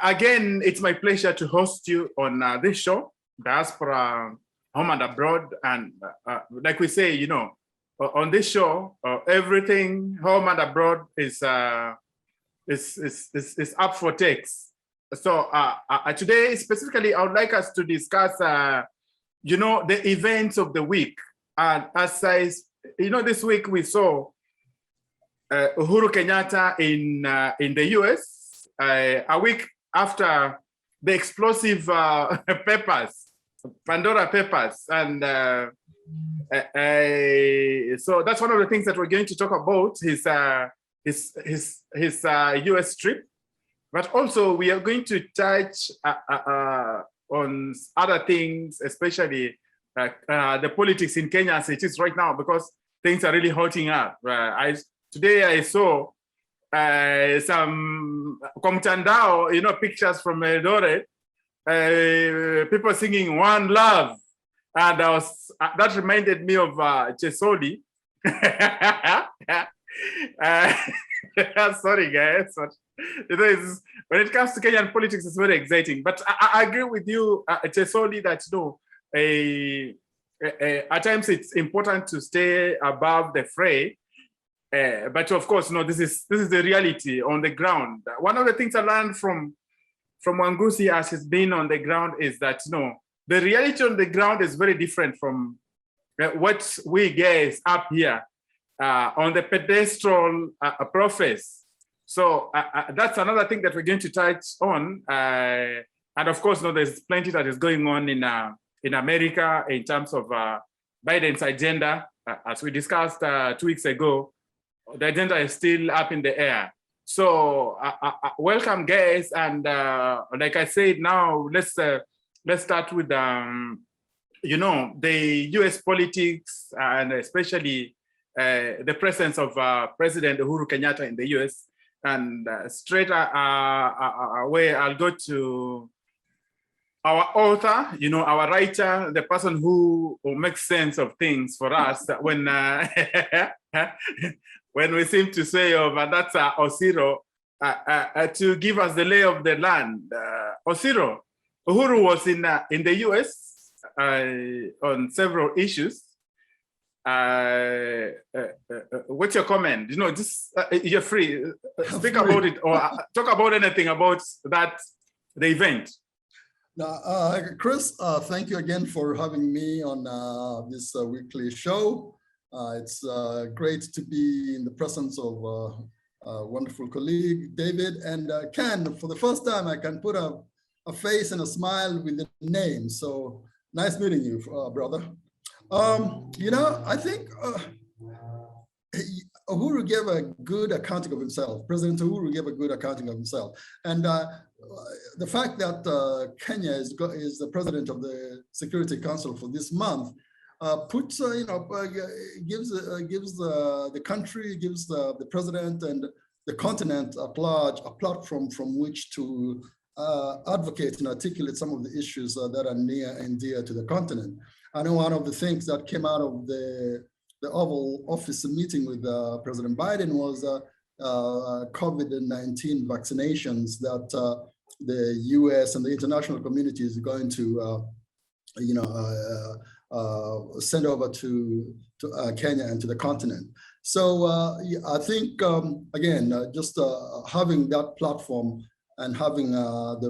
Again, it's my pleasure to host you on this show, Diaspora, Home and Abroad. And like we say, you know, on this show, everything home and abroad is up for takes. So today, specifically, I would like us to discuss, you know, the events of the week. And as you know, this week we saw Uhuru Kenyatta in the US, a week after the explosive papers, Pandora papers. And so that's one of the things that we're going to talk about, his US trip. But also we are going to touch on other things, especially the politics in Kenya as it is right now, because things are really hotting up. Today I saw some Komtandao, you know, pictures from Eldoret, people singing "One Love," and that reminded me of Chesoli. Sorry, guys. But, you know, when it comes to Kenyan politics, it's very exciting. But I agree with you, Chesoli, that you know, at times it's important to stay above the fray. But of course, no, this is the reality on the ground. One of the things I learned from Wangusi as he's been on the ground is that, you know, the reality on the ground is very different from what we guys up here on the pedestal profess. So that's another thing that we're going to touch on. And of course, no, there's plenty that is going on in America in terms of Biden's agenda. As we discussed 2 weeks ago, the agenda is still up in the air. So welcome, guys. And like I said, now let's start with you know, the U.S. politics and especially the presence of President Uhuru Kenyatta in the U.S. And straight away, I'll go to our author, you know, our writer, the person who makes sense of things for us when when we seem to say, oh, but that's Osiro, to give us the lay of the land. Osiro, Uhuru was in the US on several issues. What's your comment? You know, just you're free. Speak about it or talk about anything about the event. Now, Chris, thank you again for having me on this weekly show. It's great to be in the presence of a wonderful colleague, David, and Ken. For the first time, I can put a face and a smile with the name. So nice meeting you, brother. You know, I think Uhuru gave a good accounting of himself. President Uhuru gave a good accounting of himself. And the fact that Kenya is the president of the Security Council for this month puts, you know, gives the country, gives the president and the continent at large a platform from which to advocate and articulate some of the issues that are near and dear to the continent. I know one of the things that came out of the Oval Office meeting with President Biden was COVID-19 vaccinations that the US and the international community is going to, you know, send over to Kenya and to the continent. So I think, again, just having that platform and having the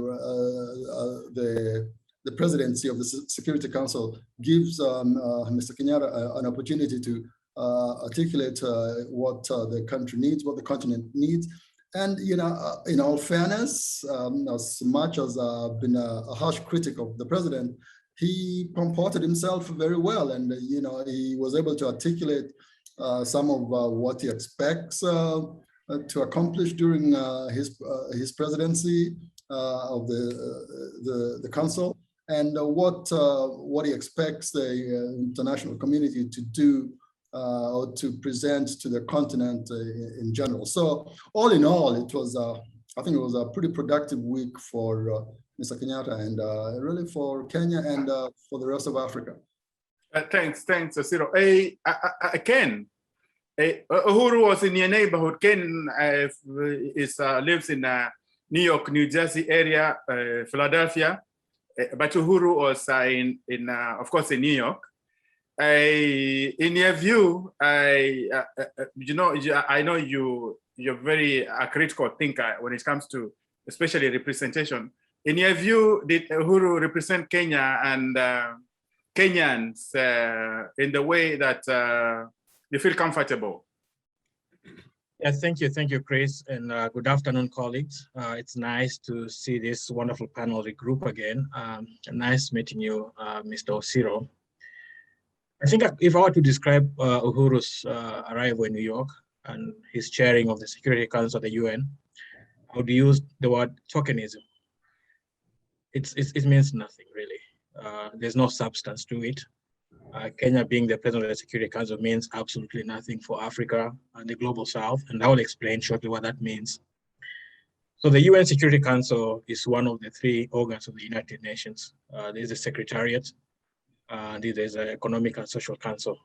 presidency of the Security Council gives Mr. Kenyatta an opportunity to articulate what the country needs, what the continent needs. And, you know, in all fairness, as much as I've been a harsh critic of the president, he comported himself very well. And, you know, he was able to articulate some of what he expects to accomplish during his presidency of the council, and what he expects the international community to do or to present to the continent in general. So all in all, it was, I think it was a pretty productive week for Mr. Kenyatta and really for Kenya and for the rest of Africa. Thanks, Osiro. Ken, Uhuru was in your neighborhood. Ken lives in New York, New Jersey area, Philadelphia, but Uhuru was of course, in New York. In your view, you know, I know you're very critical thinker when it comes to especially representation. In your view, did Uhuru represent Kenya and Kenyans in the way that you feel comfortable? Yeah, thank you, Chris, and good afternoon, colleagues. It's nice to see this wonderful panel regroup again. Nice meeting you, Mr. Osiro. I think if I were to describe Uhuru's arrival in New York and his chairing of the Security Council of the UN, I would use the word tokenism. It means nothing, really. There's no substance to it. Kenya being the president of the Security Council means absolutely nothing for Africa and the global South, and I will explain shortly what that means. So the UN Security Council is one of the 3 organs of the United Nations. There's the Secretariat, and there's the Economic and Social Council.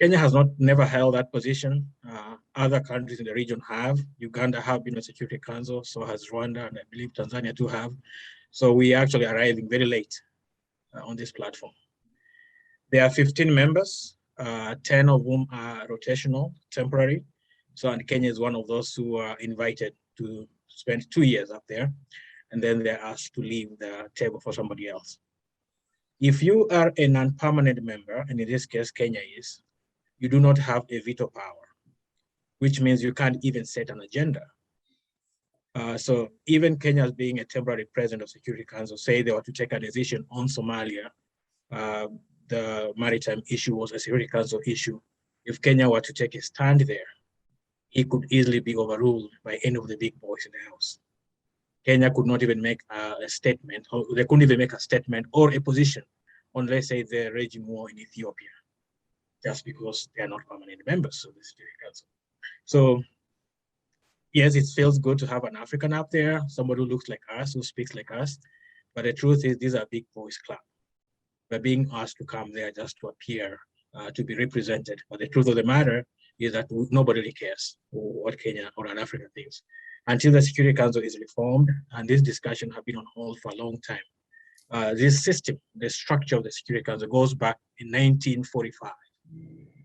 Kenya has never held that position. Other countries in the region have. Uganda have been on Security Council, so has Rwanda, and I believe Tanzania too have. So we are actually arriving very late on this platform. There are 15 members, 10 of whom are rotational, temporary. So, and Kenya is one of those who are invited to spend 2 years up there, and then they're asked to leave the table for somebody else. If you are a non-permanent member, and in this case, Kenya is, you do not have a veto power, which means you can't even set an agenda. So even Kenya being a temporary president of Security Council, say they were to take a decision on Somalia, the maritime issue was a Security Council issue. If Kenya were to take a stand there, it could easily be overruled by any of the big boys in the house. Kenya could not even make a statement, or they couldn't even make a statement or a position on, let's say, the raging war in Ethiopia, just because they are not permanent members of the Security Council. So yes, it feels good to have an African up there, somebody who looks like us, who speaks like us, but the truth is these are big boys club. We're being asked to come there just to appear, to be represented. But the truth of the matter is that nobody really cares what Kenya or an African thinks. Until the Security Council is reformed, and this discussion have been on hold for a long time. This system, the structure of the Security Council goes back in 1945.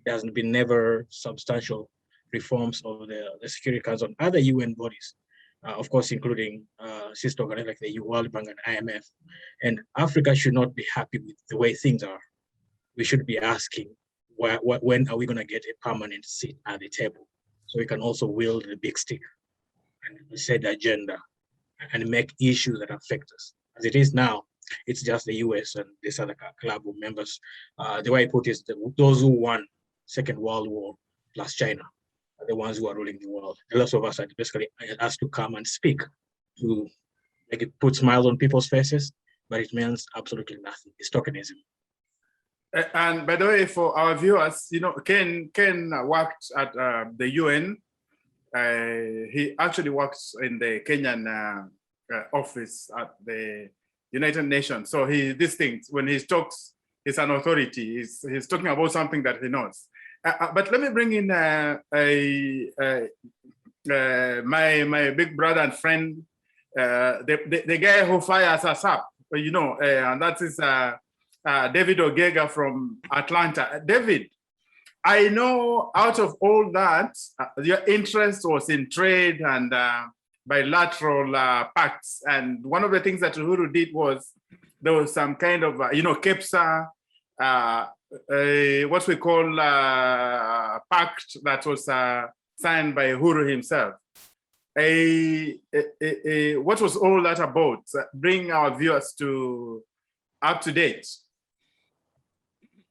There has been never substantial reforms of the Security Council and other UN bodies, of course, including sister organizations like the World Bank and IMF. And Africa should not be happy with the way things are. We should be asking, when are we going to get a permanent seat at the table so we can also wield the big stick and set the agenda and make issues that affect us. As it is now, it's just the US and this other club of members. The way I put it is those who won Second World War plus China are the ones who are ruling the world. The rest of us are basically asked to come and speak, to make it put smiles on people's faces, but it means absolutely nothing. It's tokenism. And by the way, for our viewers, you know, Ken worked at the UN. He actually works in the Kenyan office at the United Nations. So these things, when he talks, he's an authority. He's talking about something that he knows. But let me bring in my big brother and friend, the guy who fires us up, you know, and that is David Ogega from Atlanta. David, I know out of all that, your interest was in trade and bilateral pacts. And one of the things that Uhuru did was there was some kind of, you know, KEPSA, what we call pact that was signed by Uhuru himself. What was all that about? Bring our viewers up to date.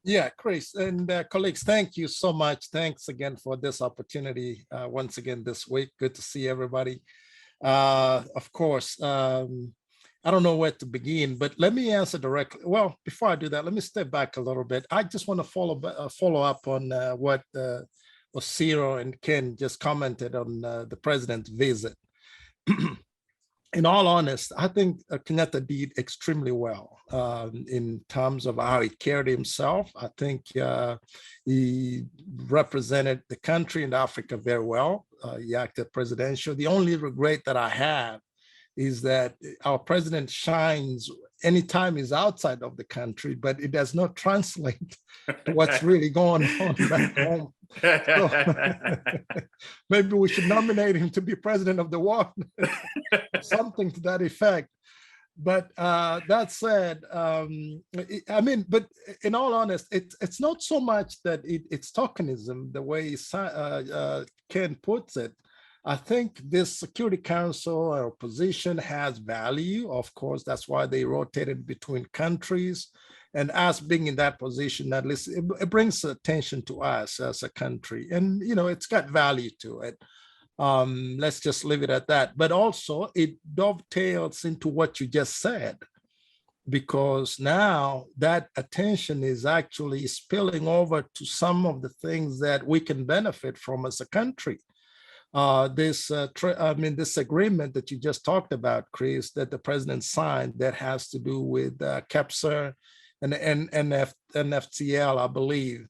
Yeah, Chris and colleagues, thank you so much. Thanks again for this opportunity once again this week. Good to see everybody. Of course, I don't know where to begin, but let me answer directly. Well, before I do that, let me step back a little bit. I just want to follow up on what Osiro and Ken just commented on the president's visit. in all honesty, I think Kenyatta did extremely well in terms of how he carried himself. I think he represented the country and Africa very well. He acted presidential. The only regret that I have is that our president shines anytime he's outside of the country, but it does not translate to what's really going on back home. So, maybe we should nominate him to be president of the world, something to that effect. But that said, I mean, but in all honesty, it's not so much that it's tokenism, the way Ken puts it. I think this Security Council or position has value. Of course, that's why they rotated between countries. And us being in that position, at least it brings attention to us as a country. And, you know, it's got value to it. Let's just leave it at that. But also it dovetails into what you just said, because now that attention is actually spilling over to some of the things that we can benefit from as a country. This agreement that you just talked about, Chris, that the president signed, that has to do with CAPSA and NFTL, I believe,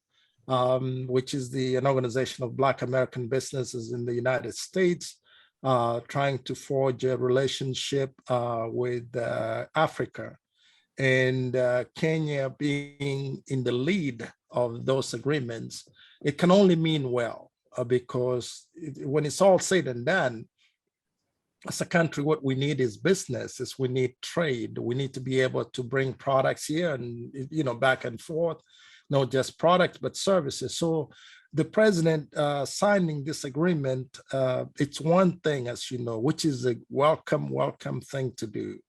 which is an organization of Black American businesses in the United States, trying to forge a relationship with Africa. And Kenya being in the lead of those agreements, it can only mean well. Because when it's all said and done, as a country, what we need is business, we need trade. We need to be able to bring products here and, you know, back and forth, not just products, but services. So the president signing this agreement, it's one thing, as you know, which is a welcome thing to do.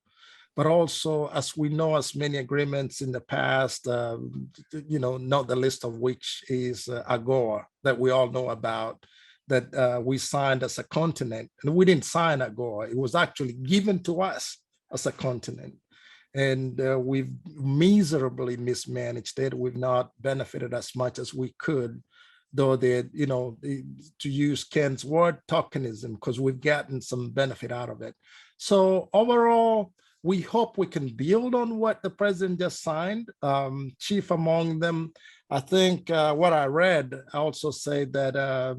But also, as we know, as many agreements in the past, you know, not the least of which is AGOA, that we all know about, that we signed as a continent. And we didn't sign AGOA. It was actually given to us as a continent. And we've miserably mismanaged it. We've not benefited as much as we could, though you know, to use Ken's word, tokenism, because we've gotten some benefit out of it. So overall, we hope we can build on what the president just signed. Chief among them, I think what I read also said that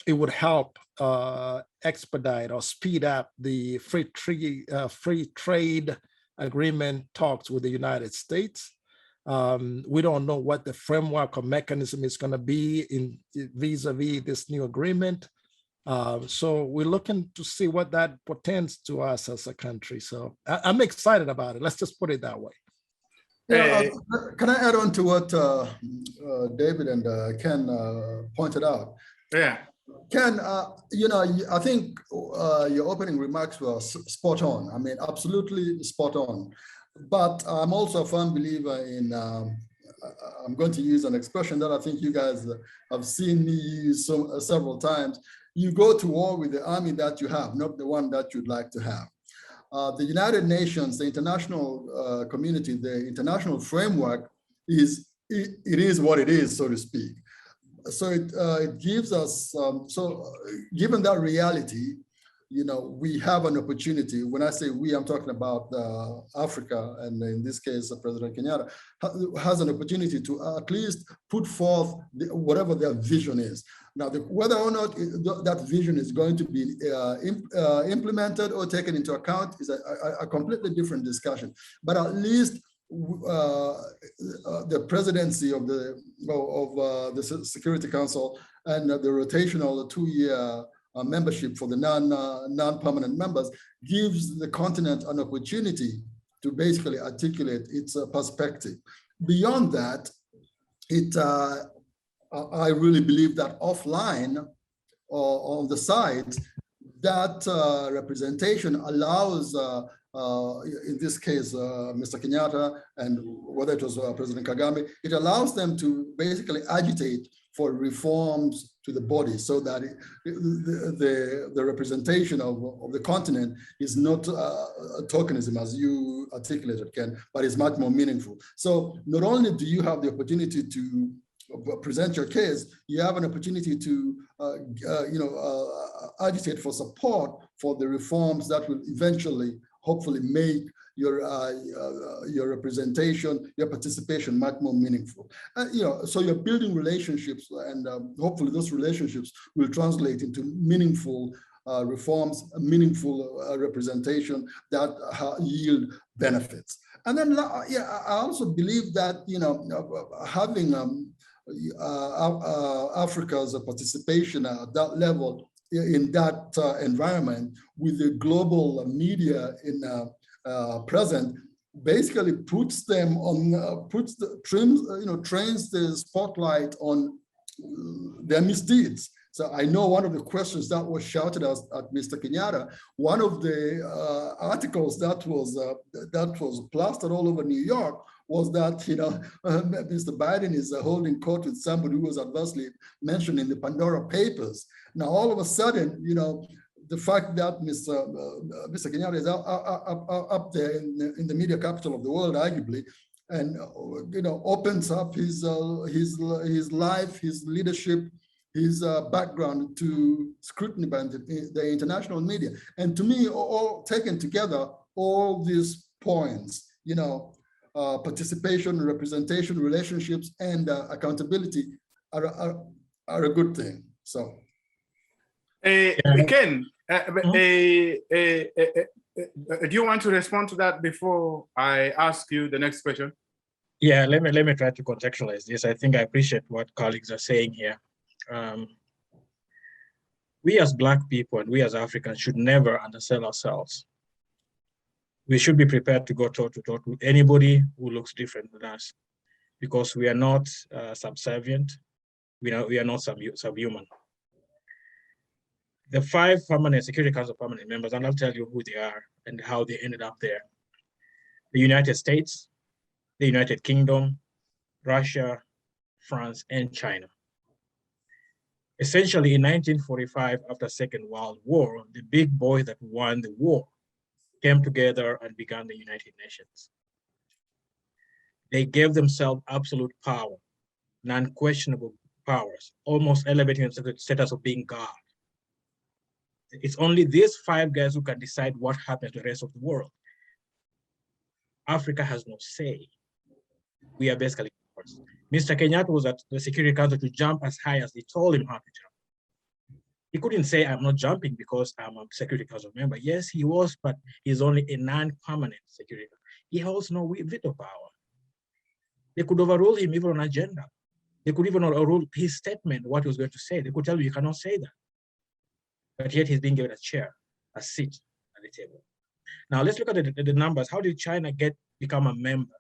it would help expedite or speed up the free trade agreement talks with the United States. We don't know what the framework or mechanism is going to be in vis-a-vis this new agreement. So we're looking to see what that portends to us as a country. So I'm excited about it. Let's just put it that way. Yeah, can I add on to what David and Ken pointed out? Yeah. Ken, you know, I think your opening remarks were spot on. I mean, absolutely spot on. But I'm also a firm believer in, I'm going to use an expression that I think you guys have seen me use several times. You go to war with the army that you have, not the one that you'd like to have. The United Nations, the international community, the international framework is what it is, so to speak. So it gives us, given that reality, you know, we have an opportunity. When I say we, I'm talking about Africa, and in this case, President Kenyatta has an opportunity to at least put forth whatever their vision is. Now, whether or not that vision is going to be implemented or taken into account is a completely different discussion. But at least the presidency of the Security Council and the rotational 2-year membership for the non-permanent members gives the continent an opportunity to basically articulate its perspective. Beyond that, I really believe that offline or on the side, that representation allows, in this case, Mr. Kenyatta, and whether it was President Kagame, it allows them to basically agitate for reforms to the body, so that the representation of the continent is not a tokenism, as you articulated, Ken, but is much more meaningful. So not only do you have the opportunity to present your case, you have an opportunity to agitate for support for the reforms that will eventually, hopefully, make your representation, your participation much more meaningful. So you're building relationships, and hopefully those relationships will translate into meaningful reforms, meaningful representation that yield benefits. And then, I also believe that having Africa's participation at that level, in that environment, with the global media in present, basically puts them on, trains the spotlight on their misdeeds. So I know one of the questions that was shouted at Mr. Kenyatta, one of the articles that was plastered all over New York was that Mr. Biden is holding court with somebody who was adversely mentioned in the Pandora Papers. Now all of a sudden, the fact that Mr. Kenyatta is up there in the media capital of the world, arguably, and opens up his life, his leadership, his background to scrutiny by the international media. And to me, all taken together, all these points, participation, representation, relationships, and accountability are a good thing. So, Ken, do you want to respond to that before I ask you the next question? Yeah, let me try to contextualize this. I think I appreciate what colleagues are saying here. We as Black people and we as Africans should never undersell ourselves. We should be prepared to go toe-to-toe with anybody who looks different than us, because we are not subservient. We are not subhuman. The 5 permanent Security Council permanent members, and I'll tell you who they are and how they ended up there. The United States, the United Kingdom, Russia, France, and China. Essentially, in 1945, after the Second World War, the big boys that won the war came together and began the United Nations. They gave themselves absolute power, non-questionable powers, almost elevating themselves to the status of being God. It's only these 5 guys who can decide what happens to the rest of the world. Africa has no say. We are basically forced. Mr. Kenyatta was at the Security Council to jump as high as they told him how to jump. He couldn't say, I'm not jumping because I'm a Security Council member. Yes, he was, but he's only a non-permanent Security Council. He holds no veto power. They could overrule him even on agenda. They could even overrule his statement, what he was going to say. They could tell you, you cannot say that. But yet he's being given a chair, a seat at the table. Now let's look at the numbers. How did China become a member?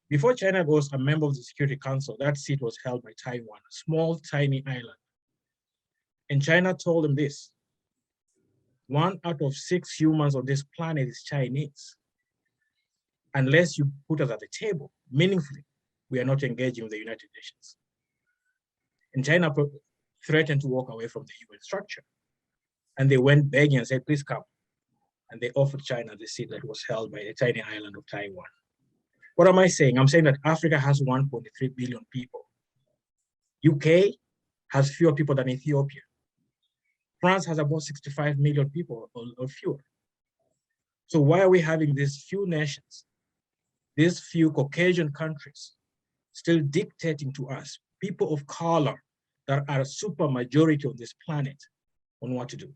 Before China was a member of the Security Council, that seat was held by Taiwan, a small, tiny island. And China told them this: 1 out of 6 humans on this planet is Chinese. Unless you put us at the table, meaningfully, we are not engaging with the United Nations. And China threatened to walk away from the UN structure. And they went begging and said, please come. And they offered China the seat that was held by the tiny island of Taiwan. What am I saying? I'm saying that Africa has 1.3 billion people. UK has fewer people than Ethiopia. France has about 65 million people or fewer. So why are we having these few nations, these few Caucasian countries, still dictating to us, people of color that are a super majority on this planet, on what to do?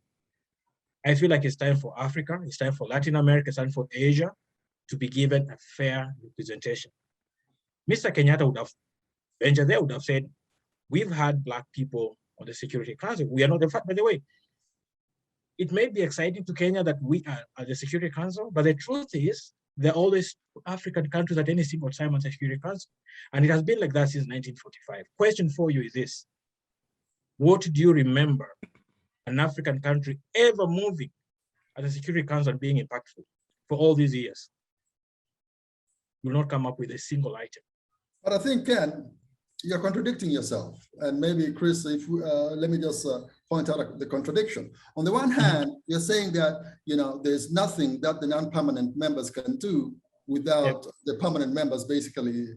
I feel like it's time for Africa, it's time for Latin America, it's time for Asia to be given a fair representation. Mr. Kenyatta would have ventured there, would have said, we've had Black people on the Security Council. We are not, in fact, by the way, it may be exciting to Kenya that we are at the Security Council, but the truth is, there are always African countries at any single time at the Security Council. And it has been like that since 1945. Question for you is this: what do you remember an African country ever moving at the Security Council and being impactful for all these years? You will not come up with a single item. But I think, Ken, you're contradicting yourself. And maybe, Chris, if let me just point out the contradiction. On the one hand, you're saying that there's nothing that the non-permanent members can do without the permanent members basically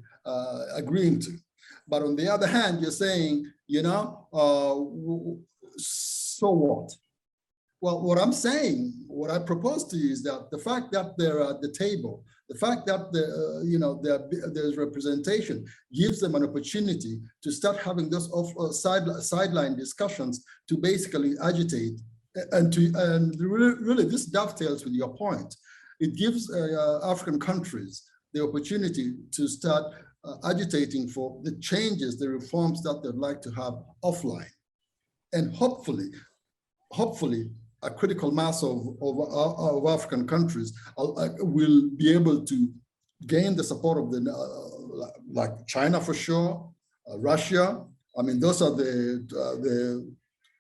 agreeing to. But on the other hand, you're saying, so what? Well, what I'm saying, what I propose to you is that the fact that they're at the table, the fact that there's representation gives them an opportunity to start having those sideline discussions to basically agitate and really this dovetails with your point. It gives African countries the opportunity to start agitating for the changes, the reforms that they'd like to have offline. And hopefully, a critical mass of African countries will be able to gain the support of like China for sure, Russia. I mean, those are the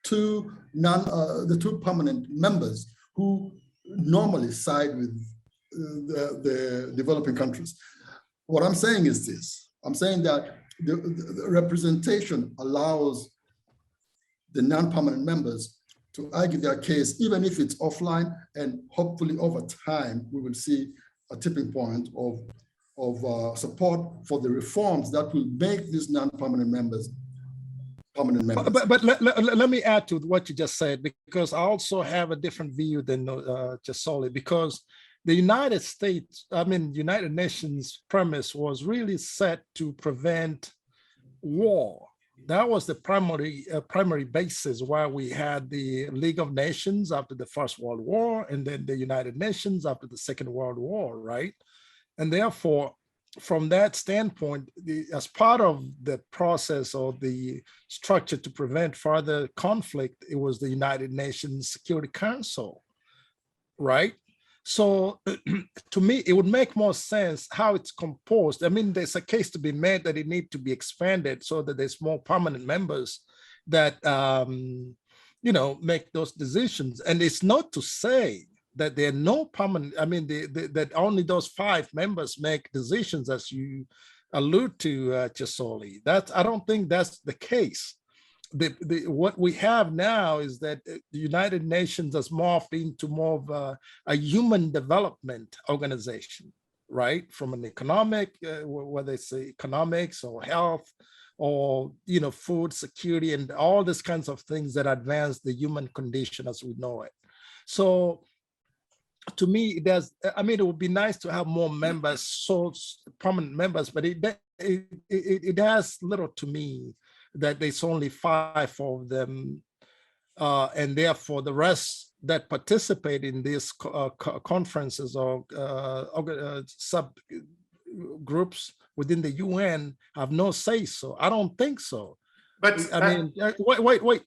two permanent members who normally side with the developing countries. What I'm saying is this: I'm saying that the representation allows the non-permanent members to argue their case, even if it's offline, and hopefully over time, we will see a tipping point of support for the reforms that will make these non-permanent members permanent members. But let me add to what you just said, because I also have a different view than Chesoli, because the United States, United Nations premise was really set to prevent war. That was the primary basis why we had the League of Nations after the First World War, and then the United Nations after the Second World War, right? And therefore, from that standpoint, as part of the process or the structure to prevent further conflict, it was the United Nations Security Council, right? So to me, it would make more sense how it's composed. I mean, there's a case to be made that it needs to be expanded so that there's more permanent members that, make those decisions. And it's not to say that there are no permanent, that only those 5 members make decisions, as you allude to, Chesoli. I don't think that's the case. What we have now is that the United Nations has morphed into more of a human development organization, right? From an economic, whether it's economics or health or, food security and all these kinds of things that advance the human condition as we know it. So to me, it would be nice to have more members, so permanent members, but it has little to me that there's only 5 of them, and therefore the rest that participate in these conferences or subgroups within the UN have no say so. I don't think so. But wait,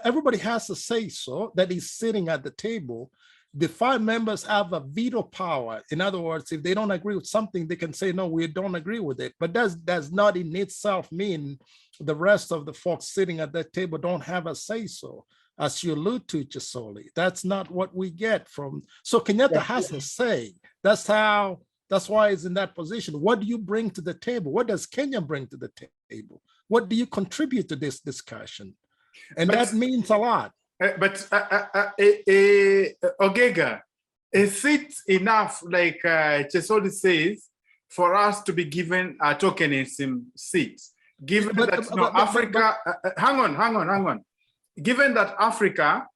everybody has a say so that is sitting at the table. The 5 members have a veto power. In other words, if they don't agree with something, they can say, no, we don't agree with it. But that does not in itself mean the rest of the folks sitting at that table don't have a say so, as you allude to, Chesoli. That's not what we get from. So Kenyatta has a say. That's why it's in that position. What do you bring to the table? What does Kenya bring to the table? What do you contribute to this discussion? And that means a lot. Ogega, is it enough, like Chesoli says, for us to be given a tokenism seat? Given that Africa, hang on. Given that Africa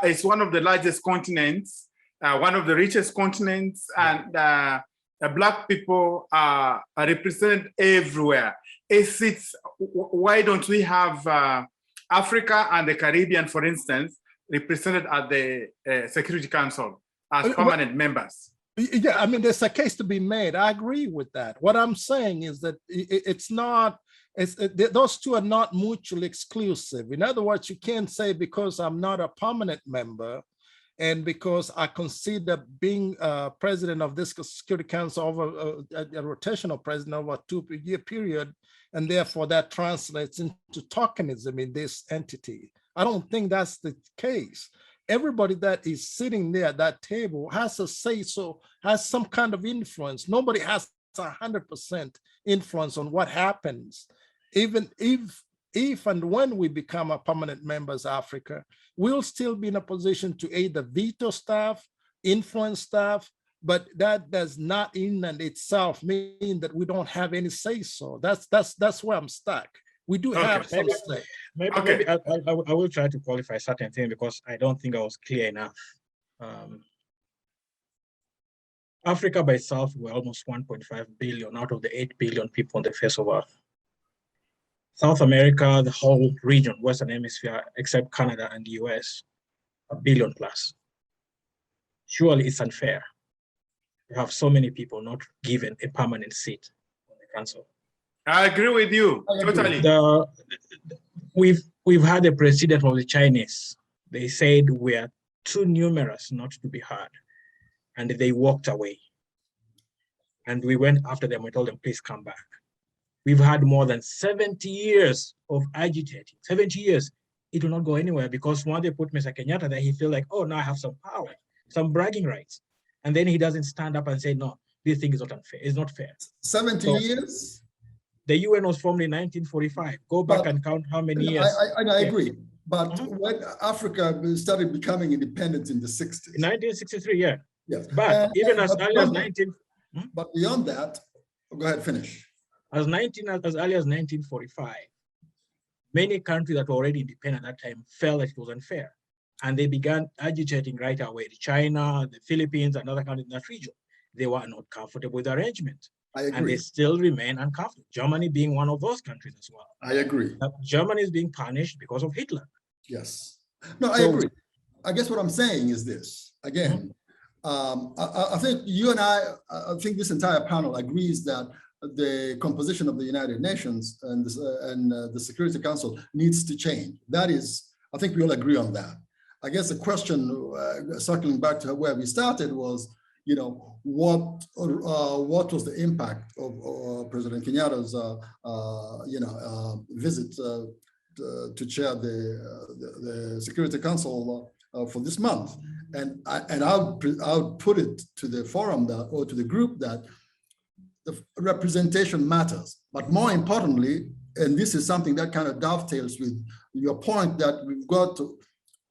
is one of the largest continents, one of the richest continents, and Black people are represented everywhere. Why don't we have Africa and the Caribbean, for instance, represented at the Security Council as permanent members? Yeah, there's a case to be made. I agree with that. What I'm saying is that those two are not mutually exclusive. In other words, you can't say because I'm not a permanent member and because I consider being president of this Security Council over a rotational president over a 2-year period, and therefore that translates into tokenism in this entity. I don't think that's the case. Everybody that is sitting there at that table has a say so, has some kind of influence. Nobody has 100% influence on what happens. Even if and when we become a permanent members of Africa, we'll still be in a position to either veto stuff, influence stuff, but that does not in and itself mean that we don't have any say so. That's where I'm stuck. We do have some say. Maybe I will try to qualify certain things because I don't think I was clear enough. Africa by itself, we're almost 1.5 billion out of the 8 billion people on the face of Earth. South America, the whole region, Western Hemisphere, except Canada and the US, 1 billion plus. Surely it's unfair to have so many people not given a permanent seat on the council. I agree with you, totally. We've had a president of the Chinese. They said we are too numerous not to be heard. And they walked away. And we went after them, we told them, please come back. We've had more than 70 years of agitating, 70 years. It will not go anywhere because once they put Mr. Kenyatta there, he feel like, oh, now I have some power, some bragging rights. And then he doesn't stand up and say, no, this thing is not unfair. It's not fair. 70 years? The UN was formed in 1945. Go back and count how many years. I agree. But when Africa started becoming independent in the 60s. In 1963, yeah. Yes. But even as early as 19... But beyond that, go ahead, finish. As early as 1945, many countries that were already independent at that time felt that it was unfair. And they began agitating right away. China, the Philippines, and other countries in that region. They were not comfortable with the arrangement. I agree. And they still remain uncomfortable. Germany being one of those countries as well. I agree. Germany is being punished because of Hitler. Yes. No, I agree. I guess what I'm saying is this. Again, I think you and I think this entire panel agrees that the composition of the United Nations and the Security Council needs to change. That is, I think we all agree on that. I guess the question, circling back to where we started, was, you know, what was the impact of President Kenyatta's, visit to chair the Security Council for this month? And I'll put it to the forum that, or to the group, that the representation matters. But more importantly, and this is something that kind of dovetails with your point, that we've got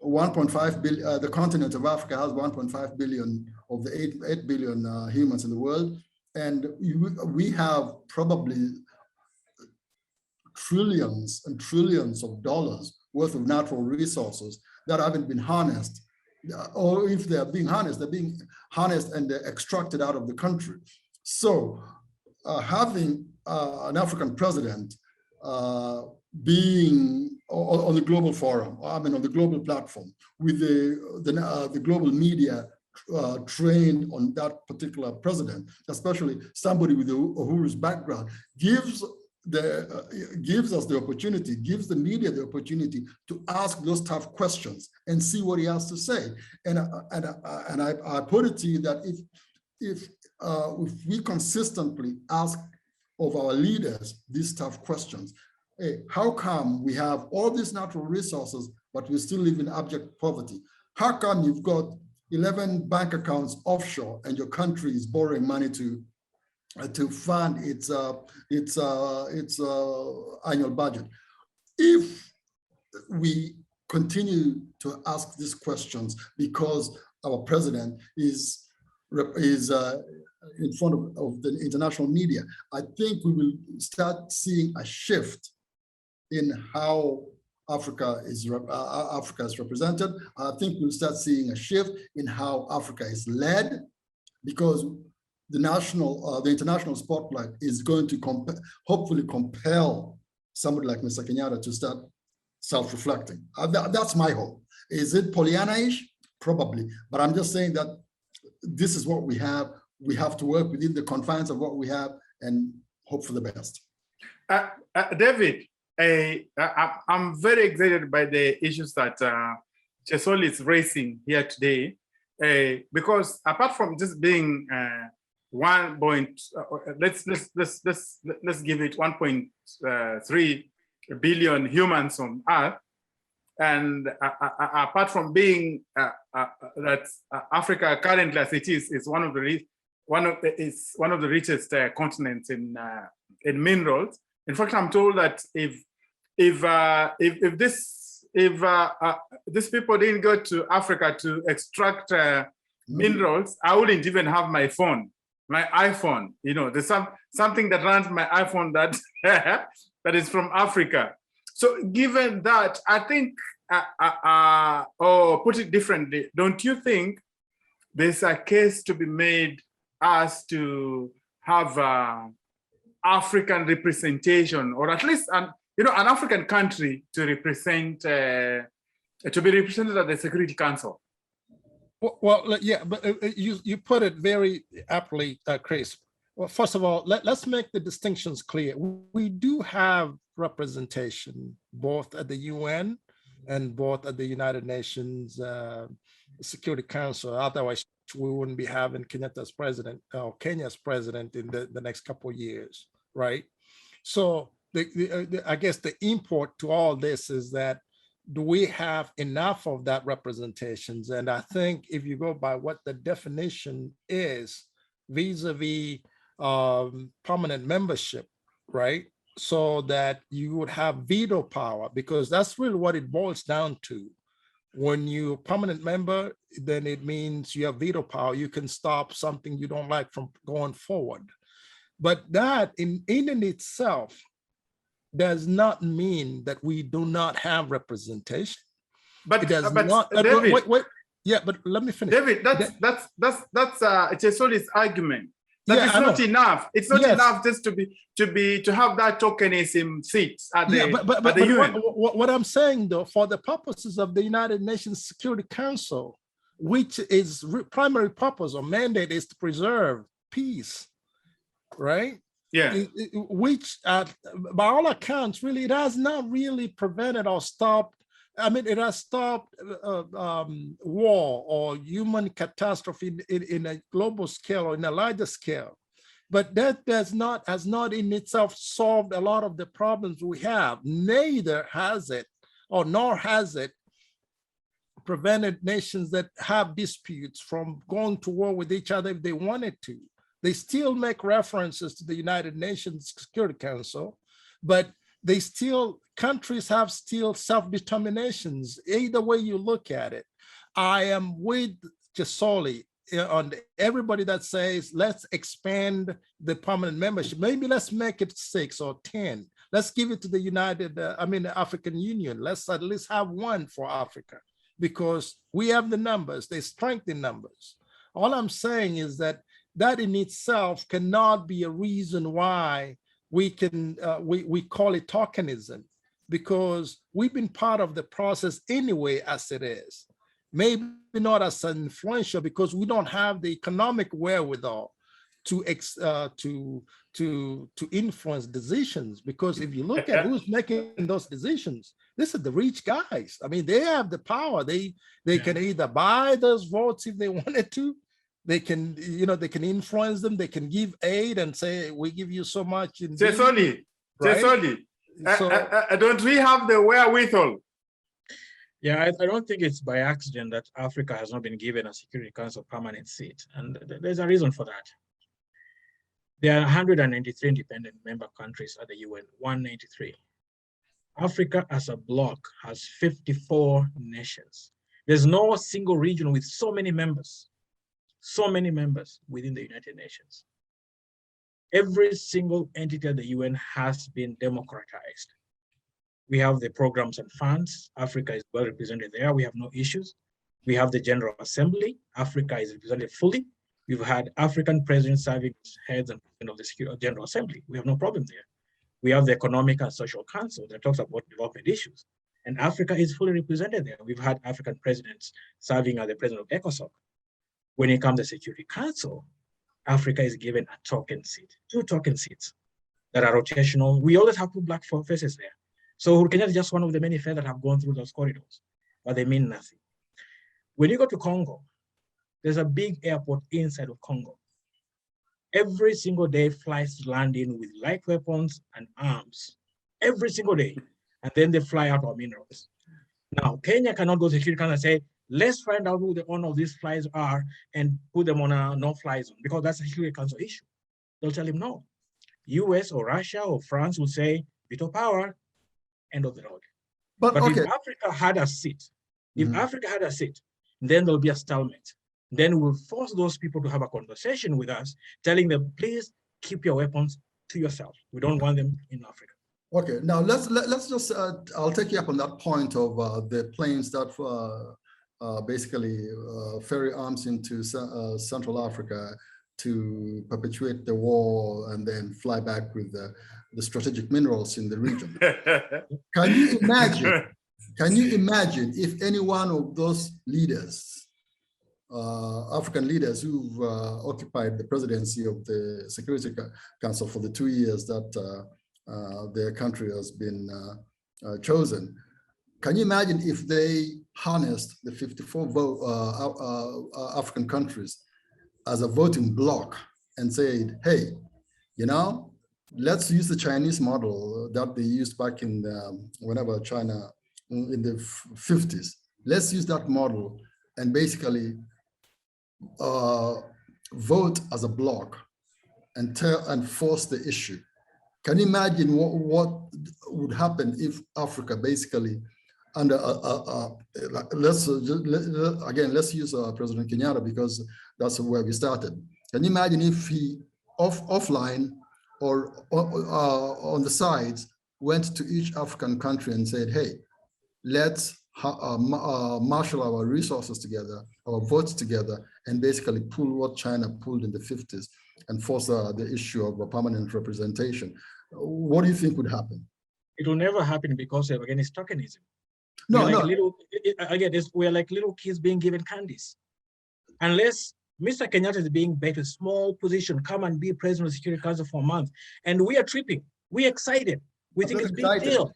1.5 billion, the continent of Africa has 1.5 billion of the 8 billion humans in the world. And we have probably trillions and trillions of dollars worth of natural resources that haven't been harnessed. Or if they're being harnessed and they're extracted out of the country. So having an African president being on the global forum, on the global platform, with the global media trained on that particular president, especially somebody with Uhuru's background, gives us the opportunity, gives the media the opportunity to ask those tough questions and see what he has to say. And I put it to you that if we consistently ask of our leaders these tough questions, hey, how come we have all these natural resources, but we still live in abject poverty? How come you've got 11 bank accounts offshore and your country is borrowing money to fund its annual budget? If we continue to ask these questions because our president is in front of the international media, I think we will start seeing a shift in how Africa is represented. I think we'll start seeing a shift in how Africa is led, because the international spotlight is going to hopefully compel somebody like Mr. Kenyatta to start self-reflecting. That's my hope. Is it Pollyanna-ish? Probably, but I'm just saying that this is what we have. We have to work within the confines of what we have and hope for the best. David, I'm very excited by the issues that Chesoli is raising here today, because apart from just being 1 point, let's give it 1.3 billion humans on Earth, and apart from being that Africa currently, as it is one of the richest continents in minerals. In fact, I'm told that if these people didn't go to Africa to extract minerals, I wouldn't even have my phone, my iPhone. You know, there's something that runs my iPhone that that is from Africa. So given that, I think, or put it differently, don't you think there's a case to be made as to have African representation, or at least an African country to represent, to be represented at the Security Council? Well, yeah, but you put it very aptly, Chris. Well, first of all, let's make the distinctions clear. We do have representation both at the UN and both at the United Nations Security Council. Otherwise, we wouldn't be having Kenyatta's president or Kenya's president in the next couple of years, right? So I guess the import to all this is that, do we have enough of that representations? And I think if you go by what the definition is vis-a-vis permanent membership, right? So that you would have veto power, because that's really what it boils down to. When you're a permanent member, then it means you have veto power. You can stop something you don't like from going forward. But that in itself does not mean that we do not have representation. But it does but not. David, wait. Yeah, but let me finish. David, that's Chesoli's argument. That Yeah, it's I not know. enough. It's not Yes. enough just to have that tokenism seat at the, Yeah, but at the UN. what I'm saying though, for the purposes of the United Nations Security Council, which is primary purpose or mandate is to preserve peace, right? Yeah. Which by all accounts, really, it has not really prevented or stopped. I mean, it has stopped war or human catastrophe in a global scale or in a larger scale. But that has not in itself solved a lot of the problems we have. Neither has it, or nor has it prevented nations that have disputes from going to war with each other if they wanted to. They still make references to the United Nations Security Council, but countries have still self-determinations, either way you look at it. I am with Chesoli on everybody that says, let's expand the permanent membership. Maybe let's make it 6 or 10. Let's give it to the African Union. Let's at least have one for Africa, because we have the numbers, they strengthen numbers. All I'm saying is that in itself cannot be a reason why we can we call it tokenism, because we've been part of the process anyway as it is. Maybe not as influential because we don't have the economic wherewithal to influence decisions. Because if you look at who's making those decisions, this is the rich guys. I mean, they have the power. They can either buy those votes if they wanted to. They can, they can influence them. They can give aid and say, we give you so much. Chesoli, So, don't we have the wherewithal? Yeah, I don't think it's by accident that Africa has not been given a Security Council permanent seat. And there's a reason for that. There are 193 independent member countries at the UN, 193. Africa as a bloc has 54 nations. There's no single region with so many members within the United Nations. Every single entity at the UN has been democratized. We have the programs and funds. Africa is well represented there. We have no issues. We have the General Assembly. Africa is represented fully. We've had African presidents serving as heads and president of the General Assembly. We have no problem there. We have the Economic and Social Council that talks about development issues. And Africa is fully represented there. We've had African presidents serving as the president of ECOSOC. When it comes to the Security Council, Africa is given a token seat, 2 token seats that are rotational. We always have 2 black faces there. So Kenya is just one of the many faces that have gone through those corridors, but they mean nothing. When you go to Congo, there's a big airport inside of Congo. Every single day, flights land in with light weapons and arms, every single day. And then they fly out our minerals. Now, Kenya cannot go to the Security Council and say, let's find out who the owner of these flies are and put them on a no-fly zone, because that's a Security Council issue. They'll tell him no. US or Russia or France will say, veto power, end of the road. But okay, if Africa had a seat, then there'll be a stalemate. Then we'll force those people to have a conversation with us, telling them, please keep your weapons to yourself. We don't want them in Africa. Okay, now let's just I'll take you up on that point of the planes that basically ferry arms into Central Africa to perpetuate the war and then fly back with the strategic minerals in the region. Can you imagine? Can you imagine if any one of those leaders, African leaders who've occupied the presidency of the Security Council for the 2 years that their country has been chosen, can you imagine if they harnessed the 54 African countries as a voting bloc and said, hey, you know, let's use the Chinese model that they used back in whenever China in the 50s. Let's use that model and basically vote as a bloc and force the issue. Can you imagine what would happen if Africa basically under let's use President Kenyatta because that's where we started. Can you imagine if he offline or on the sides went to each African country and said, hey, let's marshal our resources together, our votes together, and basically pull what China pulled in the 50s and force the issue of a permanent representation. What do you think would happen? It will never happen because again, it's tokenism. No, we're like little kids being given candies. Unless Mr. Kenyatta is being bet a small position, come and be president of the Security Council for a month, and we are tripping, we're excited, we think it's a big deal.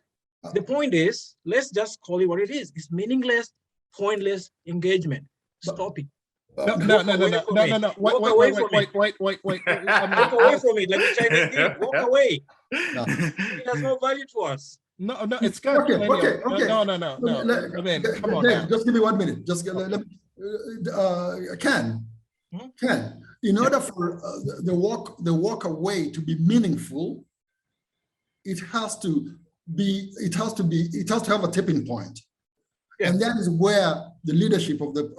The point is, let's just call it what it is. It's meaningless, pointless engagement. Stop it. No. Wait. Walk away from it, like the Chinese did. Walk away. No. It has no value to us. No, it's got okay. No. I mean, come on. Dave, just give me 1 minute. Just let me. Ken, in order for the walk away to be meaningful, it has to have a tipping point. Yes. And that is where the leadership of the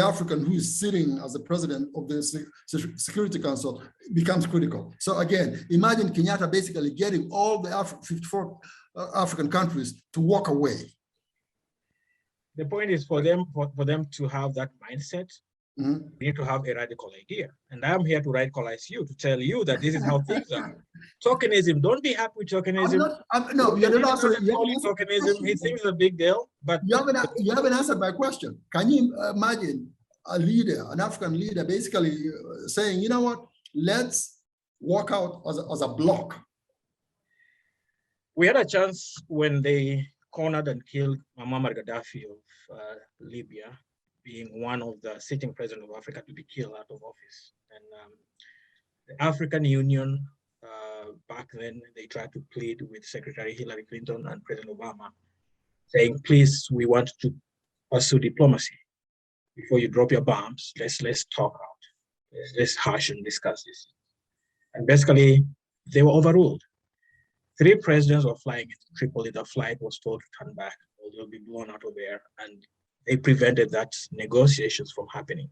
African who is sitting as the president of the Security Council becomes critical. So again, imagine Kenyatta basically getting all the 54 African countries to walk away. The point is for them to have that mindset, we need to have a radical idea. And I'm here to radicalize you, to tell you that this is how things are. Tokenism, don't be happy with tokenism. No, you're not answering. Tokenism, he thinks it's a big deal, but you haven't answered my question. Can you imagine a leader, an African leader, basically saying, you know what, let's walk out as a bloc? We had a chance when they cornered and killed Muammar Gaddafi of Libya, being one of the sitting president of Africa to be killed out of office. And the African Union, back then, they tried to plead with Secretary Hillary Clinton and President Obama, saying, please, we want to pursue diplomacy. Before you drop your bombs, let's talk out. Let's hash and discuss this. And basically, they were overruled. 3 presidents were flying into Tripoli. The flight was told to turn back, or they'll be blown out of there. And they prevented that negotiations from happening.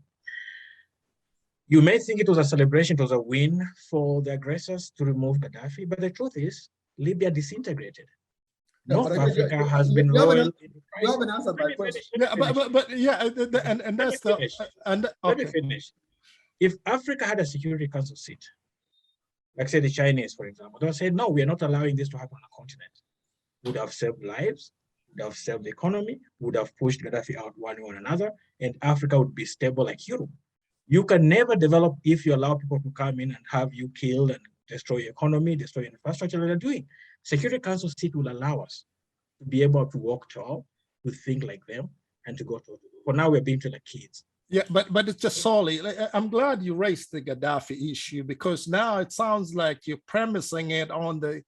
You may think it was a celebration, it was a win for the aggressors to remove Gaddafi, but the truth is, Libya disintegrated. North Africa has been loyal. You haven't answered my question. Let me finish. If Africa had a Security Council seat, like say the Chinese, for example, they'll say, no, we are not allowing this to happen on the continent. Would have saved lives, would have saved the economy, would have pushed Gaddafi out one way or another, and Africa would be stable like Europe. You can never develop if you allow people to come in and have you killed and destroy your economy, destroy your infrastructure, that they're doing. Security Council seat will allow us to be able to walk tall, to think like them, and to go to. For now, we're being to the kids. Yeah, but it's just solely. I'm glad you raised the Gaddafi issue, because now it sounds like you're premising it on the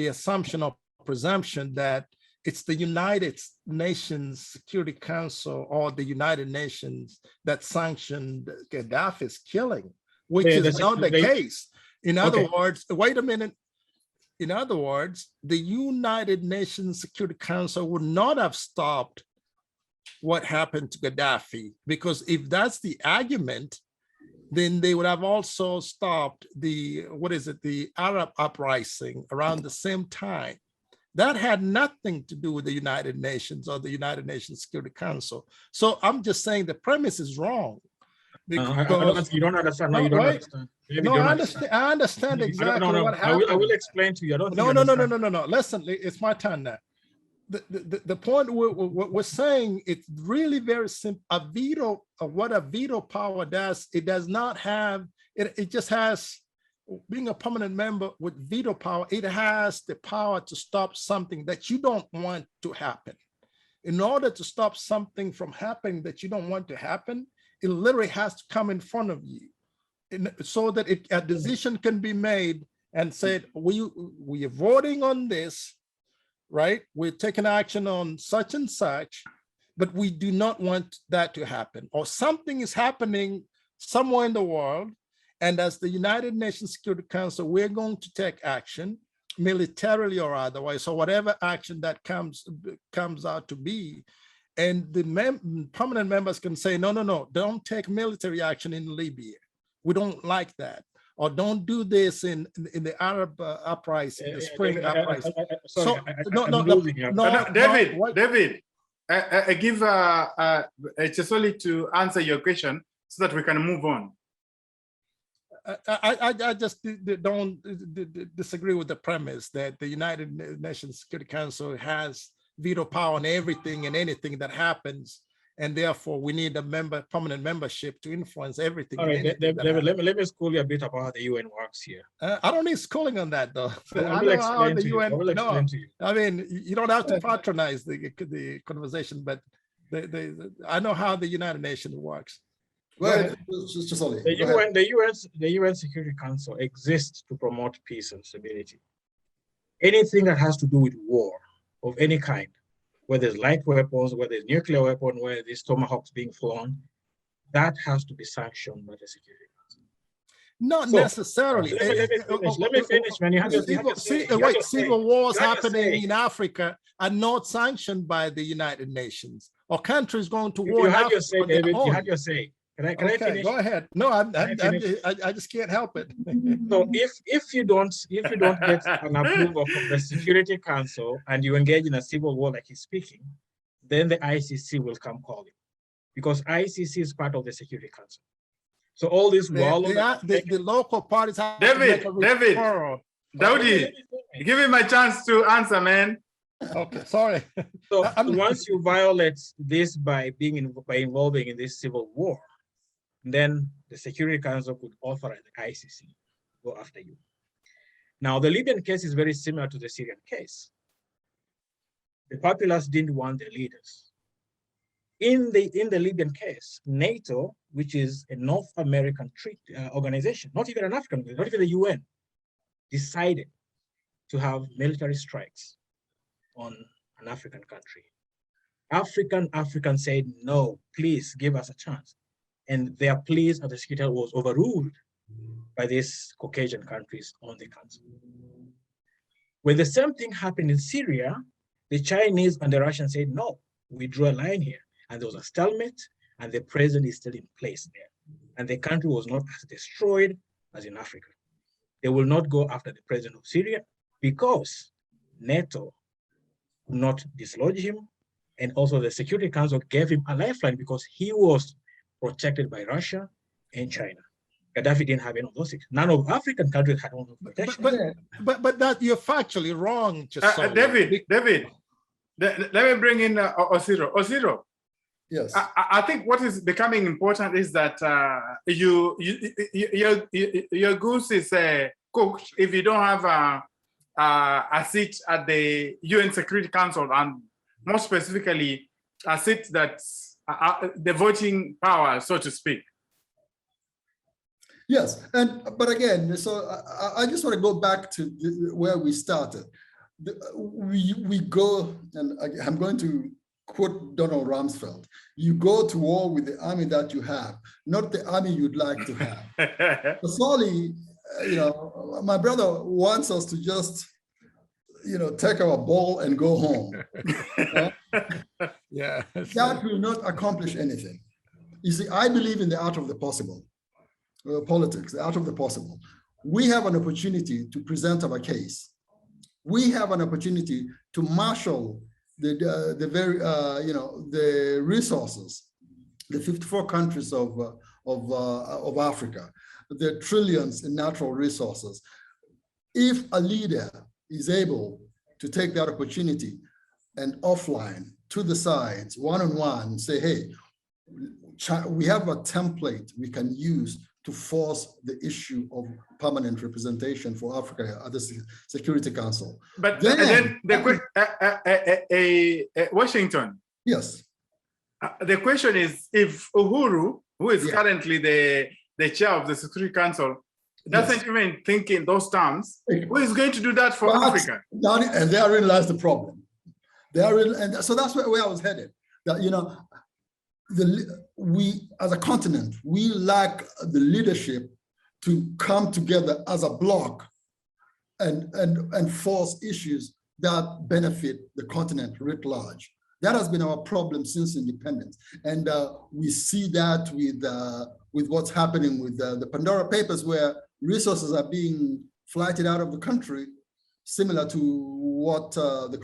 assumption or presumption that it's the United Nations Security Council or the United Nations that sanctioned Gaddafi's killing, which is not the case. In other words, wait a minute. In other words, the United Nations Security Council would not have stopped what happened to Gaddafi, because if that's the argument, then they would have also stopped the, the Arab uprising around the same time. That had nothing to do with the United Nations or the United Nations Security Council. So I'm just saying the premise is wrong. Because, you don't understand. No, you don't understand. No, I understand exactly what happened. I will explain to you. I don't No. Listen, it's my turn now. The point we're saying, it's really very simple. A veto, what a veto power does, it does not have, it just has, being a permanent member with veto power, it has the power to stop something that you don't want to happen. In order to stop something from happening that you don't want to happen, it literally has to come in front of you, so that a decision can be made and said, we are voting on this, right? We're taking action on such and such, but we do not want that to happen. Or something is happening somewhere in the world, and as the United Nations Security Council, we're going to take action, militarily or otherwise, or whatever action that comes out to be. And the permanent members can say, no, don't take military action in Libya. We don't like that. Or don't do this in the Arab uprising, the spring uprising. David, I give Chesoli to answer your question so that we can move on. I just don't disagree with the premise that the United Nations Security Council has veto power on everything and anything that happens, and therefore we need a permanent membership to influence everything. All right, let me school you a bit about how the UN works here. I don't need schooling on that, though. I will explain to you. I mean, you don't have to patronize the conversation, but I know how the United Nations works. The UN Security Council exists to promote peace and stability. Anything that has to do with war of any kind, whether it's light weapons, whether it's nuclear weapon, whether it's tomahawks being flown, that has to be sanctioned by the Security Council. Not necessarily. Let me finish, man. You have civil wars happening in Africa are not sanctioned by the United Nations, or countries going to war. You had your say, David. You had your say. Can I finish? Go ahead. No, I just can't help it. So if you don't get an approval from the Security Council and you engage in a civil war like he's speaking, then the ICC will come call you, because ICC is part of the Security Council. So all this the local parties have David, Daudi, give him a chance to answer, man. Okay, sorry. So once you violate this by involving in this civil war, then the Security Council could authorize the ICC to go after you. Now, the Libyan case is very similar to the Syrian case. The populace didn't want their leaders. In the Libyan case, NATO, which is a North American organization, not even an African, not even the UN, decided to have military strikes on an African country. Africans said, no, please give us a chance. And their pleas at the Security was overruled by these Caucasian countries on the council. When the same thing happened in Syria, the Chinese and the Russians said, no, we drew a line here. And there was a stalemate, and the president is still in place there. And the country was not as destroyed as in Africa. They will not go after the president of Syria because NATO could not dislodge him. And also the Security Council gave him a lifeline because he was protected by Russia and China. Gaddafi didn't have any of those things. None of African countries had any protection. But that you're factually wrong. David, let me bring in Osiro. Yes. I think what is becoming important is that your goose is cooked if you don't have a seat at the UN Security Council, and more specifically, a seat that's the voting power, so to speak. Yes, but again, so I just want to go back to where we started. We go, and I'm going to quote Donald Rumsfeld: you go to war with the army that you have, not the army you'd like to have. Solely, my brother wants us to just, take our ball and go home. Yeah. That will not accomplish anything. You see, I believe in the art of the possible. politics, the art of the possible. We have an opportunity to present our case. We have an opportunity to marshal the resources, the 54 countries of Africa, the trillions in natural resources. If a leader is able to take that opportunity and offline, to the sides, one-on-one, say, hey, we have a template we can use to force the issue of permanent representation for Africa at the Security Council. But then Washington. Yes. The question is, if Uhuru, who is currently the chair of the Security Council, doesn't even think in those terms, who is going to do that for Africa? And therein lies the problem. And so that's where I was headed. That, you know, we as a continent, we lack the leadership to come together as a bloc and force issues that benefit the continent writ large. That has been our problem since independence. And we see that with what's happening with the Pandora Papers, where resources are being flighted out of the country, similar to what the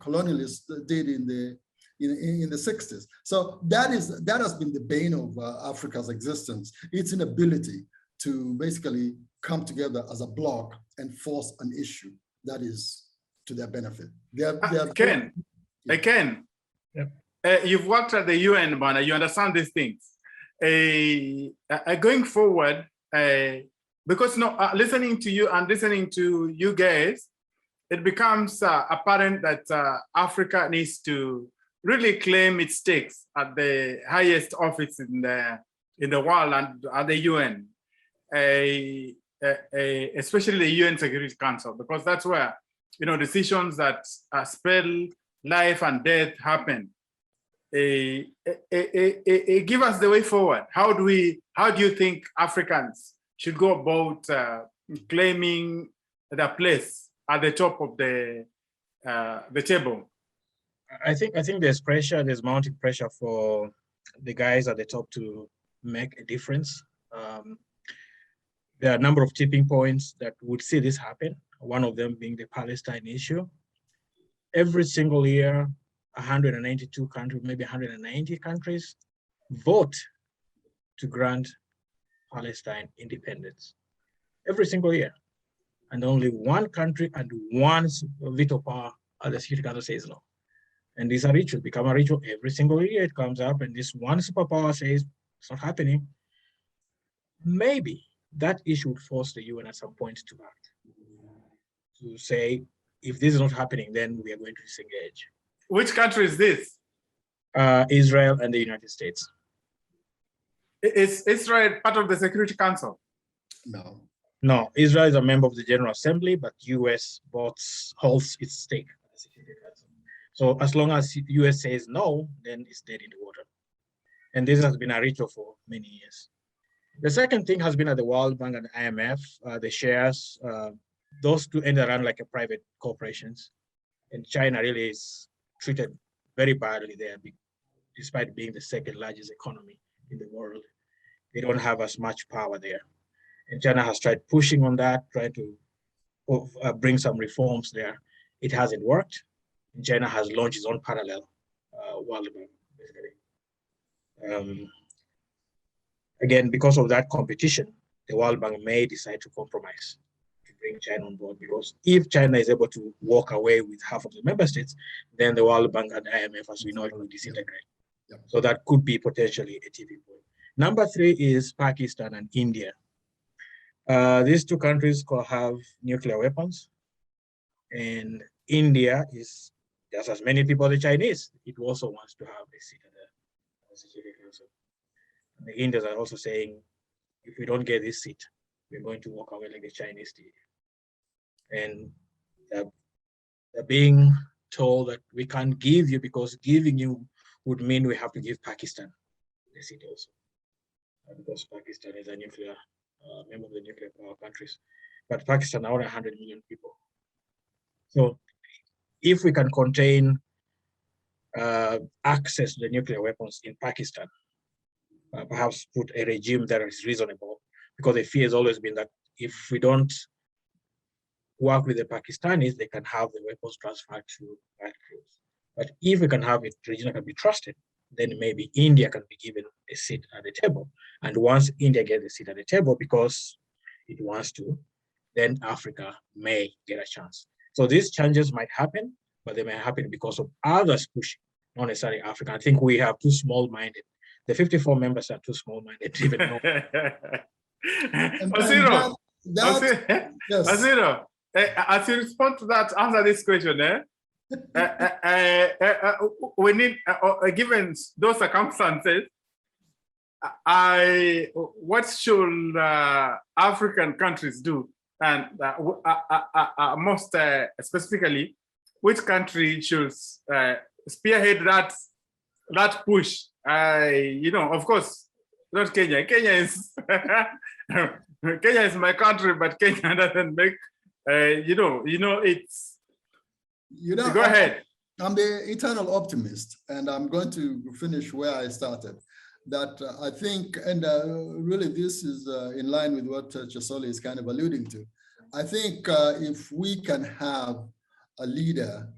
colonialists did in the 60s. So that has been the bane of Africa's existence. Its inability to basically come together as a bloc and force an issue that is to their benefit. Ken, you've worked at the UN, Bana, you understand these things. Going forward, because listening to you and listening to you guys, it becomes apparent that Africa needs to really claim its stakes at the highest office in the world and at the UN, especially the UN Security Council, because that's where, you know, decisions that spell life and death happen. Give us the way forward. How do you think Africans should go about claiming their place at the top of the table? I think there's pressure, there's mounting pressure for the guys at the top to make a difference. There are a number of tipping points that would see this happen, one of them being the Palestine issue. Every single year, 192 countries, maybe 190 countries, vote to grant Palestine independence. Every single year. And only one country and one veto power at the Security Council says no. And these are rituals, become a ritual every single year. It comes up and this one superpower says it's not happening. Maybe that issue would force the UN at some point to act. To say, if this is not happening, then we are going to disengage. Which country is this? Israel and the United States. Is Israel part of the Security Council? No. No, Israel is a member of the General Assembly, but US holds its stake at the Security Council. So as long as US says no, then it's dead in the water. And this has been a ritual for many years. The second thing has been at the World Bank and IMF, the shares, those two end around like a private corporations. And China really is treated very badly there, despite being the second largest economy in the world. They don't have as much power there. And China has tried pushing on that, trying to bring some reforms there. It hasn't worked. And China has launched its own parallel World Bank, basically. Again, because of that competition, the World Bank may decide to compromise to bring China on board, because if China is able to walk away with half of the member states, then the World Bank and IMF, as we know, it will disintegrate. Yep. So that could be potentially a tipping point. Number 3 is Pakistan and India. These two countries have nuclear weapons, and India is just as many people as the Chinese. It also wants to have a seat at the Security Council. And the Indians are also saying, if we don't get this seat, we're going to walk away like the Chinese did. And they're being told that we can't give you, because giving you would mean we have to give Pakistan the seat also. Because Pakistan is a nuclear member of the nuclear power countries. But Pakistan are only 100 million people. So if we can contain access to the nuclear weapons in Pakistan, perhaps put a regime that is reasonable, because the fear has always been that if we don't work with the Pakistanis, they can have the weapons transferred to our crews. But if we can have it, Regina can be trusted, then maybe India can be given a seat at the table. And once India gets a seat at the table because it wants to, then Africa may get a chance. So these changes might happen, but they may happen because of others pushing, not necessarily Africa. I think we have too small-minded. The 54 members are too small-minded to even know. Aziro, as you respond to that, answer this question, we need, given those circumstances, what should African countries do? And most specifically, which country should spearhead that push? Of course, not Kenya. Kenya is Kenya is my country, but Kenya doesn't make. It's. Go ahead. I'm the eternal optimist, and I'm going to finish where I started. That I think, and really this is in line with what Chesoli is kind of alluding to. I think if we can have a leader,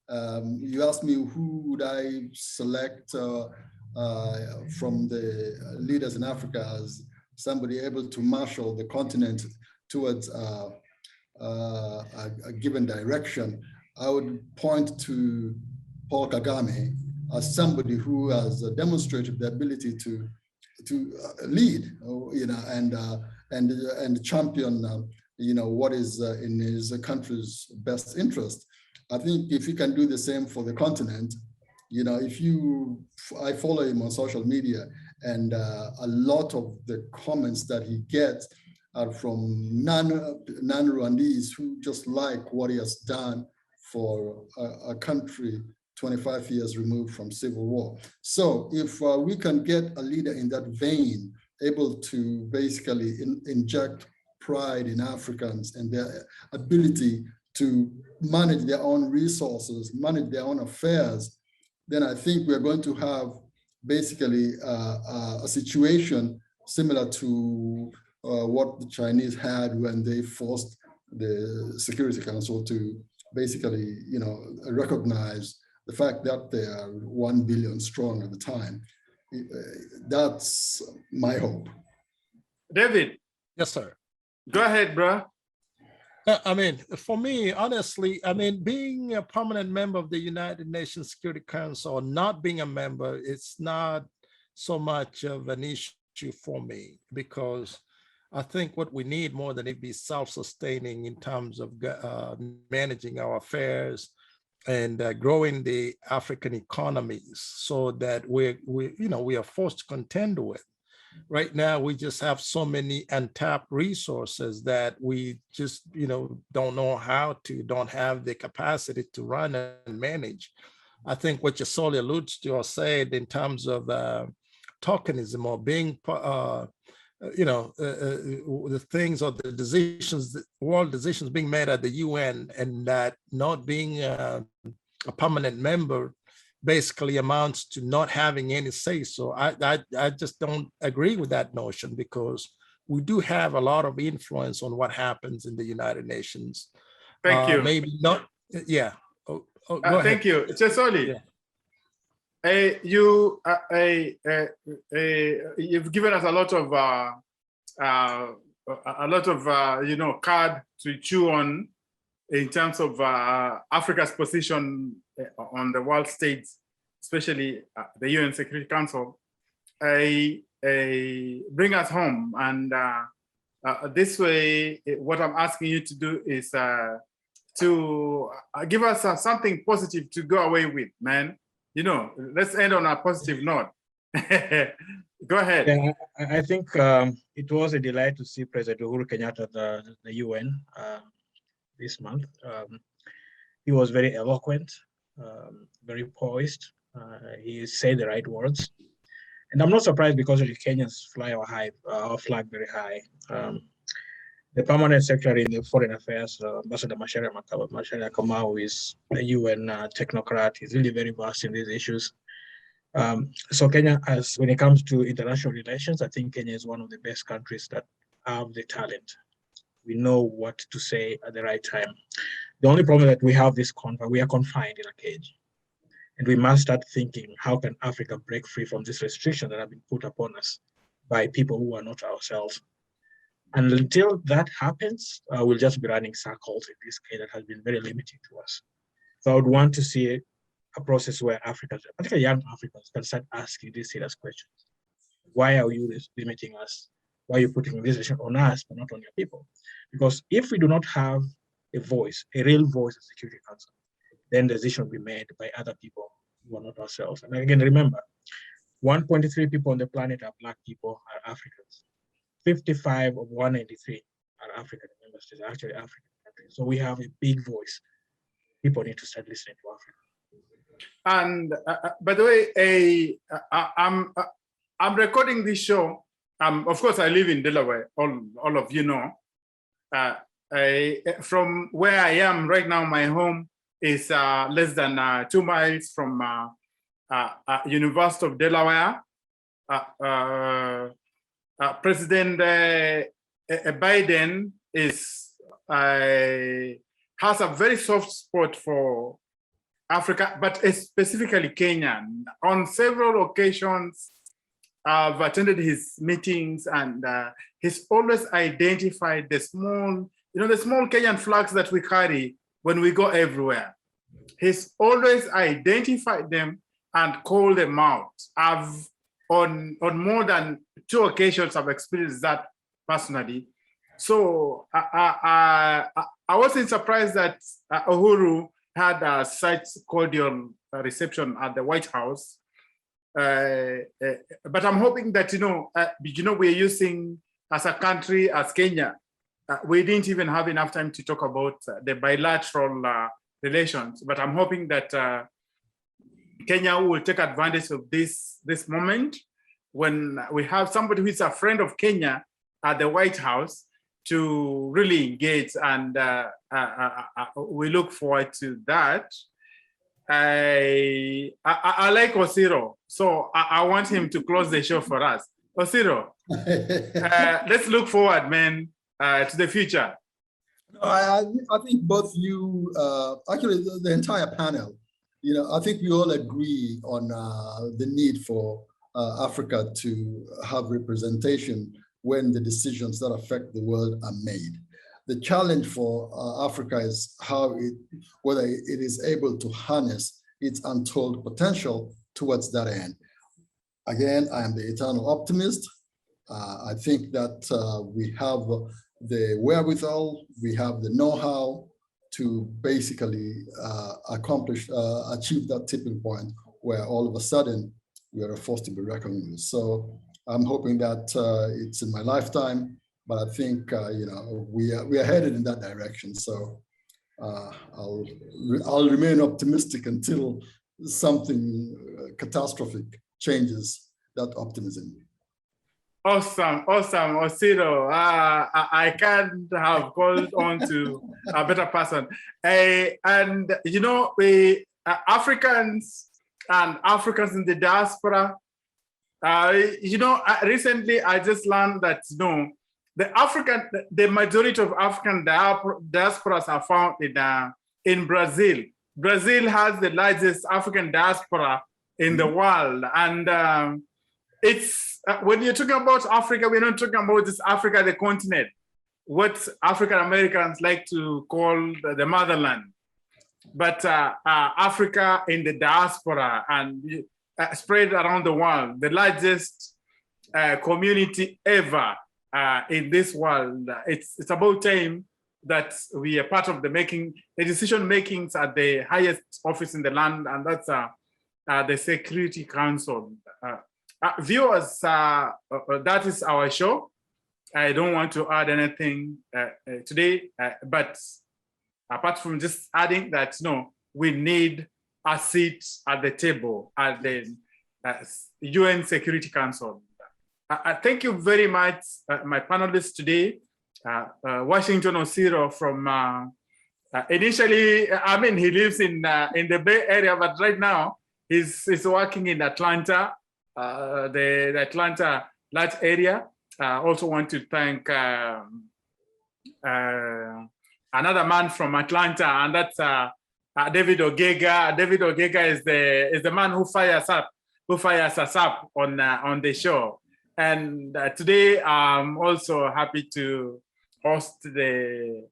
you asked me who would I select from the leaders in Africa as somebody able to marshal the continent towards a given direction. I would point to Paul Kagame as somebody who has demonstrated the ability to lead, and champion, what is in his country's best interest. I think if he can do the same for the continent, I follow him on social media, and a lot of the comments that he gets are from non-Rwandese who just like what he has done for a country 25 years removed from civil war. So if we can get a leader in that vein, able to basically inject pride in Africans and their ability to manage their own resources, manage their own affairs, then I think we're going to have basically a situation similar to what the Chinese had when they forced the Security Council to basically, recognize the fact that they are 1 billion strong at the time. That's my hope. David. Yes, sir. Go ahead, bro. For me, honestly, being a permanent member of the United Nations Security Council or not being a member, it's not so much of an issue for me, because I think what we need more than it be self-sustaining in terms of managing our affairs and growing the African economies, so that we are forced to contend with. Right now, we just have so many untapped resources that we just, don't know how to, don't have the capacity to run and manage. I think what Chesoli alludes to or said in terms of tokenism or being, the things or the decisions, world decisions being made at the UN, and that not being a permanent member basically amounts to not having any say. So I just don't agree with that notion, because we do have a lot of influence on what happens in the United Nations. Thank you. Maybe not. Yeah. Go ahead. Thank you, Chesoli. Yeah. You've given us a lot of card to chew on in terms of Africa's position on the world stage, especially the UN Security Council. Bring us home, and this way, what I'm asking you to do is to give us something positive to go away with, man. Let's end on a positive note. Go ahead. Yeah, I think it was a delight to see President Uhuru Kenyatta at the UN this month. He was very eloquent, very poised. He said the right words. And I'm not surprised, because the Kenyans fly our flag very high. The permanent secretary in the Foreign Affairs, Ambassador Macharia Kamau, is a UN technocrat. He's really very versed in these issues. So Kenya, when it comes to international relations, I think Kenya is one of the best countries that have the talent. We know what to say at the right time. The only problem that we have we are confined in a cage. And we must start thinking, how can Africa break free from this restriction that have been put upon us by people who are not ourselves? And until that happens, we'll just be running circles in this case that has been very limiting to us. So I would want to see a process where Africans, particularly young Africans, can start asking these serious questions. Why are you limiting us? Why are you putting this restriction on us, but not on your people? Because if we do not have a voice, a real voice at Security Council, then the decision will be made by other people who are not ourselves. And again, remember, 1.3 people on the planet are Black people, are Africans. 55 of 193 are African member states, actually African countries. So we have a big voice. People need to start listening to Africa. And by the way, I'm recording this show. Of course, I live in Delaware. All of you know. From where I am right now, my home is less than 2 miles from University of Delaware. President Biden has a very soft spot for Africa, but specifically Kenya. On several occasions, I've attended his meetings, and he's always identified the small Kenyan flags that we carry when we go everywhere. He's always identified them and called them out. On more than 2 occasions, I've experienced that personally. So I wasn't surprised that Uhuru had such cordial reception at the White House. But I'm hoping that, we're using, as a country, as Kenya, we didn't even have enough time to talk about the bilateral relations. But I'm hoping that Kenya will take advantage of this moment when we have somebody who is a friend of Kenya at the White House to really engage, and we look forward to that. I like Osiro, so I want him to close the show for us. Osiro, let's look forward, man, to the future. I think both you, actually the entire panel, I think we all agree on the need for Africa to have representation when the decisions that affect the world are made. The challenge for Africa is whether it is able to harness its untold potential towards that end. Again, I am the eternal optimist. I think that we have the wherewithal, we have the know-how to basically achieve that tipping point where all of a sudden we are a force to be reckoned with. So I'm hoping that it's in my lifetime, but I think we are headed in that direction. So I'll remain optimistic until something catastrophic changes that optimism. Awesome, Osiro. I can't have called on to a better person. And we Africans and Africans in the diaspora. Recently I just learned that the majority of African diasporas are found in Brazil. Brazil has the largest African diaspora in the world, and it's when you're talking about Africa, we're not talking about just Africa, the continent, what African Americans like to call the motherland, but Africa in the diaspora and spread around the world, the largest community ever in this world. It's about time that we are part of the decision makings at the highest office in the land, and that's the Security Council. Viewers, that is our show. I don't want to add anything today, but apart from just adding that, we need a seat at the table at the UN Security Council. Thank you very much, my panelists today. Washington Osiro from, initially, he lives in the Bay Area, but right now he's working in Atlanta, the Atlanta large area. I also want to thank another man from Atlanta, and that's David Ogega. David Ogega is the man who fires us up on the show. And today I'm also happy to host the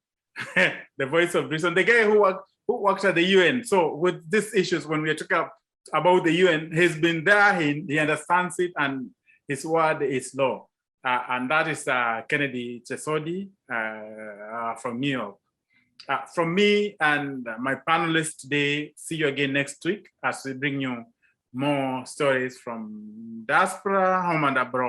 the voice of reason, the guy who works at the UN. So with these issues, when we are talking about the UN, he's been there, he understands it, and his word is law. And that is Kennedy Chesodi from New York. From me and my panelists today, see you again next week as we bring you more stories from diaspora, home and abroad.